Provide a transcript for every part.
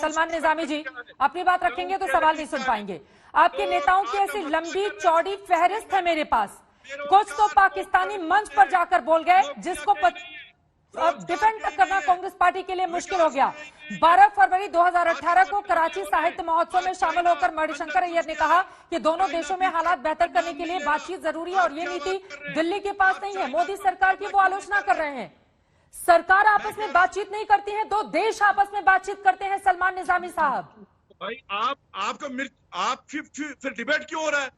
सलमान निजामी जी, अपनी बात रखेंगे तो सवाल नहीं सुन पाएंगे। आपके नेताओं की ऐसी लंबी चौड़ी फहरिस्त है मेरे पास। कुछ तो पाकिस्तानी मंच पर जाकर बोल गए जिसको अब डिफेंड करना कांग्रेस पार्टी के लिए मुश्किल हो गया। 12 फरवरी 2018 को कराची साहित्य महोत्सव में शामिल होकर मणिशंकर अय्यर ने कहा कि दोनों देशों में हालात बेहतर करने के लिए बातचीत जरूरी है और ये नीति दिल्ली के पास नहीं है। मोदी सरकार की वो आलोचना कर रहे हैं। सरकार आपस में बातचीत नहीं करती है, दो देश आपस में बातचीत करते हैं। सलमान निजामी साहब, भाई आप फिर डिबेट क्यों हो रहा है?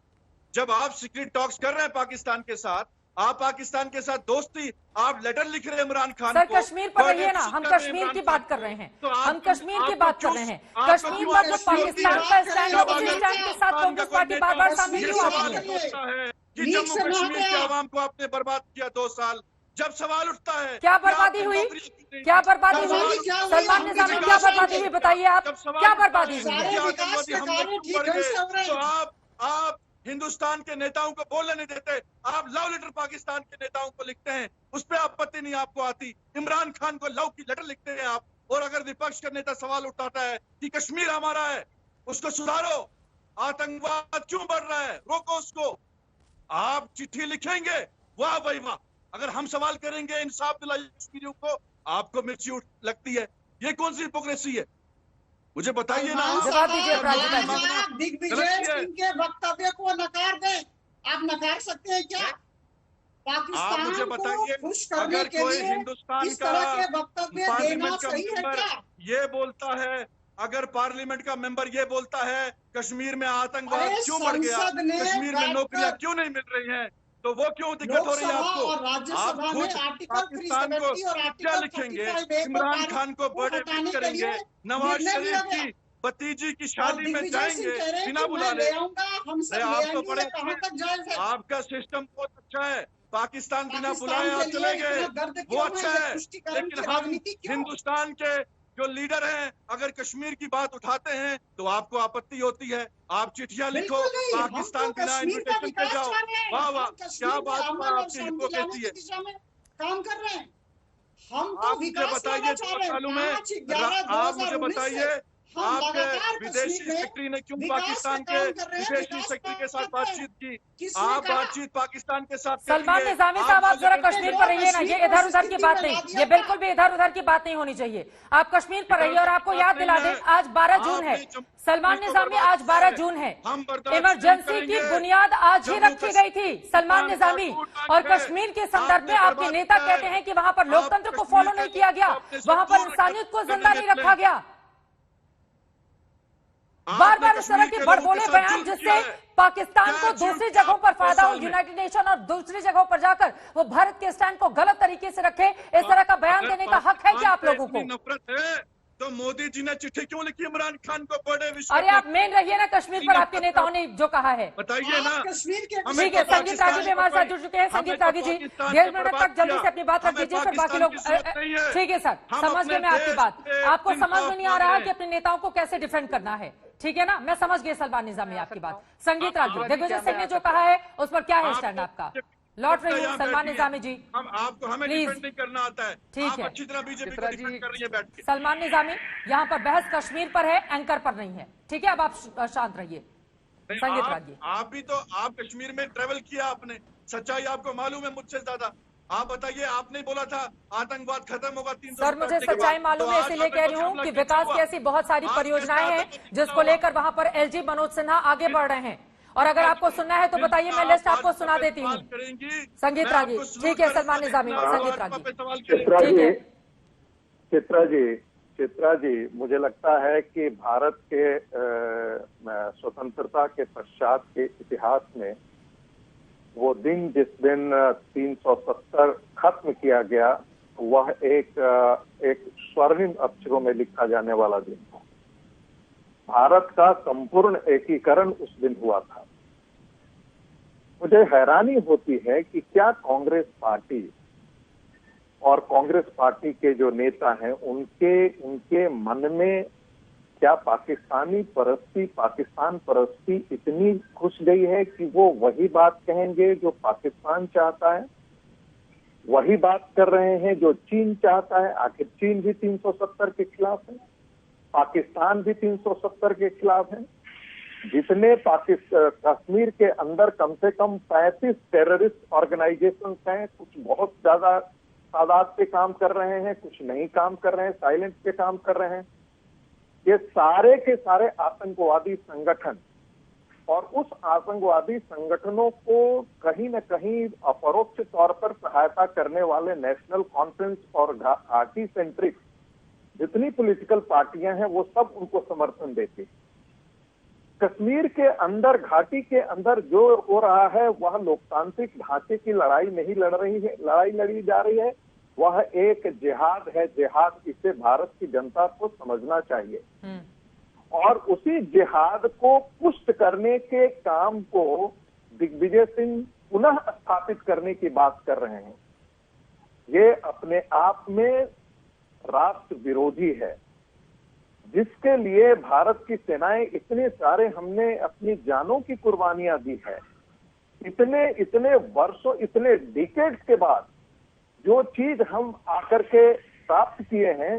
जब आप सीक्रेट टॉक्स कर रहे हैं पाकिस्तान के साथ, आप पाकिस्तान के साथ दोस्ती, आप लेटर लिख रहे हैं इमरान खान सर को। कश्मीर पर रहिए ना, हम कश्मीर की बात कर रहे हैं। हम कश्मीर की बात कर रहे हैं। कश्मीर पर जो पाकिस्तान का स्टैंड है उसी स्टैंड के साथ कांग्रेस पार्टी बार बार सामने क्यों आती है? कि जम्मू कश्मीर के आवाम को आपने बर्बाद किया 2 साल। जब सवाल उठता है क्या बर्बादी हुई, क्या बर्बादी हुई? सलमान निजामी, क्या बर्बादी हुई बताइए आप, क्या बर्बादी हुई है? तो आप हिंदुस्तान के नेताओं को बोलने नहीं देते, आप लव लेटर पाकिस्तान के नेताओं को लिखते हैं, उस पर आपत्ति नहीं आपको आती। इमरान खान को लव की लेटर लिखते हैं आप। और अगर विपक्ष का नेता सवाल उठाता है कि कश्मीर हमारा है, उसको सुधारो, आतंकवाद क्यों बढ़ रहा है, रोको उसको, आप चिट्ठी लिखेंगे, वाह भाई वाह। अगर हम सवाल करेंगे इंसाफ दिलाइए कश्मीरियों को, आपको मिर्ची लगती है। ये कौन सी हिपोक्रेसी है? मुझे बताइए ना। जवाब दीजिए। दिग्विजय सिंह के वक्तव्य को नकार दें, आप नकार सकते हैं क्या? पाकिस्तान मुझे बताइए, को खुश करने अगर के कोई लिए हिंदुस्तान इस तरह के वक्तव्य देना पार्लियामेंट का सही है मेंबर क्या? ये बोलता है, अगर पार्लियामेंट का मेंबर ये बोलता है कश्मीर में आतंकवाद क्यों बढ़ गया, कश्मीर में नौकरियां क्यों नहीं मिल रही हैं, तो वो क्यों दिक्कत हो रही है आपको? आप खुद पाकिस्तान को क्या लिखेंगे? इमरान खान को बर्थडे विश करेंगे, नवाज शरीफ की भतीजी की शादी में जाएंगे बिना बुलाने। आप तो बड़े, आपका सिस्टम बहुत अच्छा है, पाकिस्तान बिना बुलाए आप चले गए, वो अच्छा है। लेकिन हम हिंदुस्तान के जो लीडर हैं, अगर कश्मीर की बात उठाते हैं तो आपको आपत्ति होती है। आप चिट्ठियां लिखो, पाकिस्तान बिना इन्विटेशन पे जाओ, वाह वाह, क्या बात आपकी हिपोक्रेसी है। काम कर रहे हैं हम, आप मुझे बताइए 2 सालों में, आप मुझे बताइए आपके विदेशी सेक्रेटरी ने क्यों पाकिस्तान के विदेशी सेक्रेटरी के साथ बातचीत की? आप बातचीत पाकिस्तान के साथ सलमान निजामी साहब, आप जरा कश्मीर पर रहिए ना, ये इधर उधर की बात नहीं, ये बिल्कुल भी इधर उधर की बात नहीं होनी चाहिए। आप कश्मीर पर रहिए और आपको याद दिला दें आज 12 जून है। सलमान निजामी, आज 12 जून है। इमरजेंसी की बुनियाद आज ही रखी गई थी सलमान निजामी, और कश्मीर के संदर्भ में आपके नेता कहते हैं कि वहां पर लोकतंत्र को फॉलो नहीं किया गया, वहां पर इंसानियत को जिंदा नहीं रखा गया। बार बार इस तरह के बड़बोले बयान जिससे पाकिस्तान को दूसरी जगहों पर फायदा हो, यूनाइटेड नेशन और दूसरी जगहों पर जाकर वो भारत के स्टैंड को गलत तरीके से रखे, इस तरह का बयान देने का हक है क्या आप लोगों को? नफरत है तो मोदी जी ने चिट्ठी क्यों लिखी इमरान खान को बर्थडे विश? अरे आप मेन रहिए ना कश्मीर पर, आपके नेताओं ने जो कहा है बताइए ना। कश्मीर के ठीक है, संगीत रागी भी हमारे साथ जुड़ चुके हैं। संगीत रागी जी 1.5 मिनट तक जल्दी से अपनी बात रख दीजिए, फिर बाकी लोग। ठीक है सर, समझ गए मैं आपकी बात। आपको समझ में नहीं आ रहा कि अपने नेताओं को कैसे डिफेंड करना है, ठीक है ना? मैं समझ गई सलमान निजामी आपकी बात। संगीत रागी, दिग्विजय सिंह ने जो कहा है उस पर क्या है स्टैंड आपका? लौट रही हूँ सलमान निजामी जी, हमें डिफेंड नहीं करना आता है, ठीक है? अच्छी तरह बीजेपी को डिफेंड कर रही है बैठ के। सलमान निजामी, यहाँ पर बहस कश्मीर पर है, एंकर पर नहीं है, ठीक है? अब आप शांत रहिए। संगीत रागी, आप भी तो, आप कश्मीर में ट्रेवल किया आपने, सच्चाई आपको मालूम है मुझसे ज्यादा। आप बताइए, आपने बोला था आतंकवाद खत्म होगा 300। सर मुझे सच्चाई मालूम है, इसीलिए कह रही हूँ कि विकास की ऐसी बहुत सारी परियोजनाएं हैं जिसको लेकर वहां पर एलजी मनोज सिन्हा आगे बढ़ रहे हैं, और अगर आपको सुनना है तो बताइए, मैं लिस्ट आपको सुना देती हूँ। संगीत रागी, ठीक है सलमान निजामी, संगीत रागी। चित्रा जी, मुझे लगता है कि भारत के स्वतंत्रता के पश्चात के इतिहास में वो दिन जिस दिन 370 खत्म किया गया, वह एक स्वर्णिम अक्षरों में लिखा जाने वाला दिन था। भारत का संपूर्ण एकीकरण उस दिन हुआ था। मुझे हैरानी होती है कि क्या कांग्रेस पार्टी और कांग्रेस पार्टी के जो नेता हैं उनके मन में क्या पाकिस्तान परस्ती इतनी घुस गई है कि वो वही बात कहेंगे जो पाकिस्तान चाहता है, वही बात कर रहे हैं जो चीन चाहता है। आखिर चीन भी 370 के खिलाफ है। पाकिस्तान भी 370 के खिलाफ है। जितने कश्मीर के अंदर कम से कम 35 टेररिस्ट ऑर्गेनाइजेशंस हैं, कुछ बहुत ज्यादा तादाद पे काम कर रहे हैं, कुछ नहीं काम कर रहे हैं, साइलेंट पे काम कर रहे हैं। ये सारे के सारे आतंकवादी संगठन, और उस आतंकवादी संगठनों को कहीं न कहीं अपरोक्ष तौर पर सहायता करने वाले नेशनल कॉन्फ्रेंस और घाटी सेंट्रिक जितनी पॉलिटिकल पार्टियां हैं वो सब उनको समर्थन देती। कश्मीर के अंदर, घाटी के अंदर जो हो रहा है वह लोकतांत्रिक ढांचे की लड़ाई नहीं लड़ रही है, लड़ाई लड़ी जा रही है, वह एक जिहाद है। जिहाद, इसे भारत की जनता को समझना चाहिए। और उसी जिहाद को पुष्ट करने के काम को दिग्विजय सिंह पुनः स्थापित करने की बात कर रहे हैं। ये अपने आप में राष्ट्र विरोधी है, जिसके लिए भारत की सेनाएं इतने सारे, हमने अपनी जानों की कुर्बानियां दी है। इतने वर्षों, इतने डिकेड्स के बाद जो चीज हम आकर के प्राप्त किए हैं,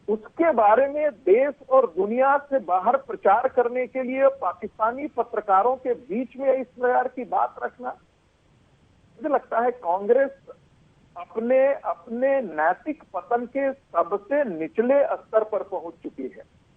उसके बारे में देश और दुनिया से बाहर प्रचार करने के लिए पाकिस्तानी पत्रकारों के बीच में इस प्रकार की बात रखना, मुझे लगता है कांग्रेस अपने नैतिक पतन के सबसे निचले स्तर पर पहुंच चुकी है।